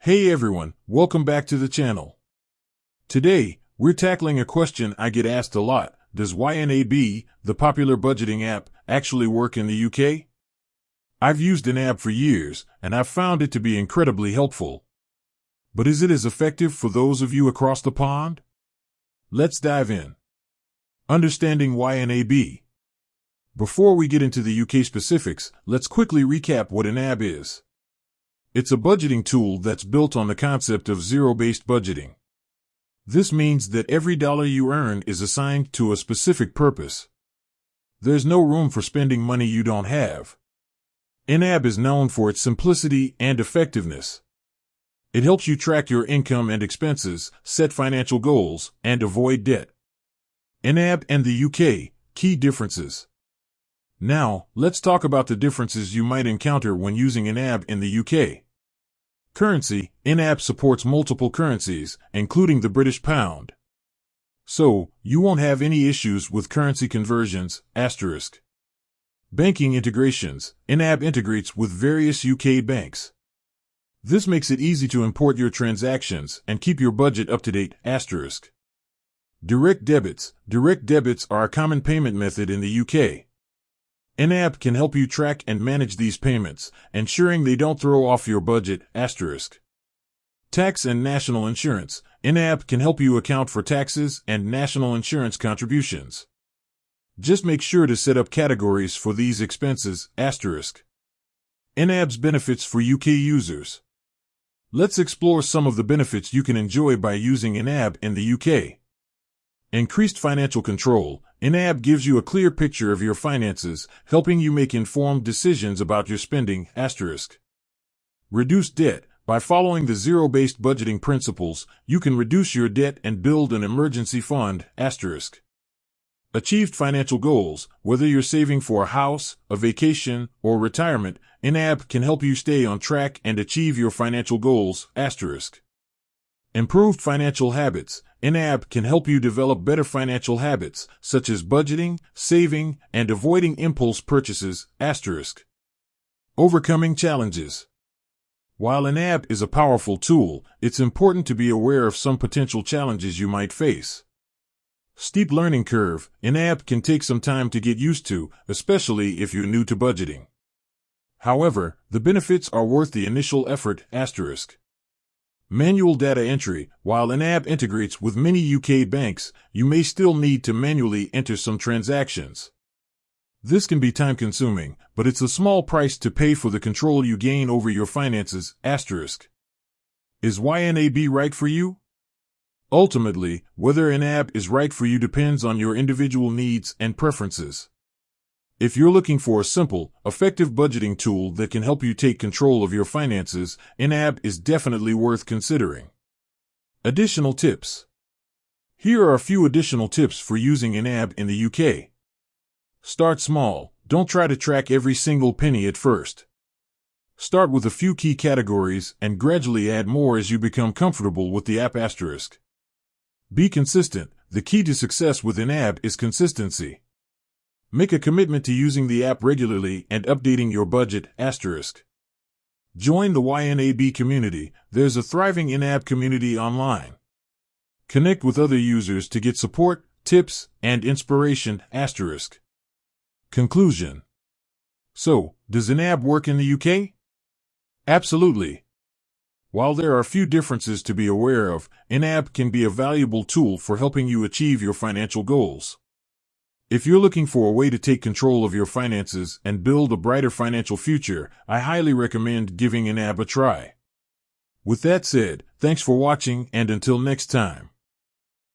Hey everyone, welcome back to the channel. Today, we're tackling a question I get asked a lot. Does YNAB, the popular budgeting app, actually work in the UK? I've used YNAB for years, and I've found it to be incredibly helpful. But is it as effective for those of you across the pond? Let's dive in. Understanding YNAB. Before we get into the UK specifics, let's quickly recap what YNAB is. It's a budgeting tool that's built on the concept of zero-based budgeting. This means that every dollar you earn is assigned to a specific purpose. There's no room for spending money you don't have. YNAB is known for its simplicity and effectiveness. It helps you track your income and expenses, set financial goals, and avoid debt. YNAB and the UK, key differences. Now, let's talk about the differences you might encounter when using YNAB in the UK. Currency. YNAB supports multiple currencies, including the British pound. So, you won't have any issues with currency conversions, *. Banking integrations. YNAB integrates with various UK banks. This makes it easy to import your transactions and keep your budget up to date, *. Direct debits. Direct debits are a common payment method in the UK. YNAB can help you track and manage these payments, ensuring they don't throw off your budget, *. Tax and national insurance. YNAB can help you account for taxes and national insurance contributions. Just make sure to set up categories for these expenses, *. YNAB's benefits for UK users. Let's explore some of the benefits you can enjoy by using YNAB in the UK. Increased financial control. YNAB gives you a clear picture of your finances, helping you make informed decisions about your spending, *. Reduced debt. By following the zero-based budgeting principles, you can reduce your debt and build an emergency fund, *. Achieved financial goals. Whether you're saving for a house, a vacation, or retirement, YNAB can help you stay on track and achieve your financial goals, *. Improved financial habits. YNAB can help you develop better financial habits, such as budgeting, saving, and avoiding impulse purchases, *. Overcoming challenges. While YNAB is a powerful tool, it's important to be aware of some potential challenges you might face. Steep learning curve. YNAB can take some time to get used to, especially if you're new to budgeting. However, the benefits are worth the initial effort, *. Manual data entry. While YNAB integrates with many UK banks, you may still need to manually enter some transactions. This can be time-consuming, but it's a small price to pay for the control you gain over your finances, *. Is YNAB right for you? Ultimately, whether YNAB is right for you depends on your individual needs and preferences. If you're looking for a simple, effective budgeting tool that can help you take control of your finances, YNAB is definitely worth considering. Additional tips. Here are a few additional tips for using YNAB in the UK. Start small. Don't try to track every single penny at first. Start with a few key categories and gradually add more as you become comfortable with the app, *. Be consistent. The key to success with YNAB is consistency. Make a commitment to using the app regularly and updating your budget, *. Join the YNAB community. There's a thriving YNAB community online. Connect with other users to get support, tips, and inspiration, *. Conclusion. So, does YNAB work in the UK? Absolutely. While there are a few differences to be aware of, YNAB can be a valuable tool for helping you achieve your financial goals. If you're looking for a way to take control of your finances and build a brighter financial future, I highly recommend giving YNAB a try. With that said, thanks for watching, and until next time.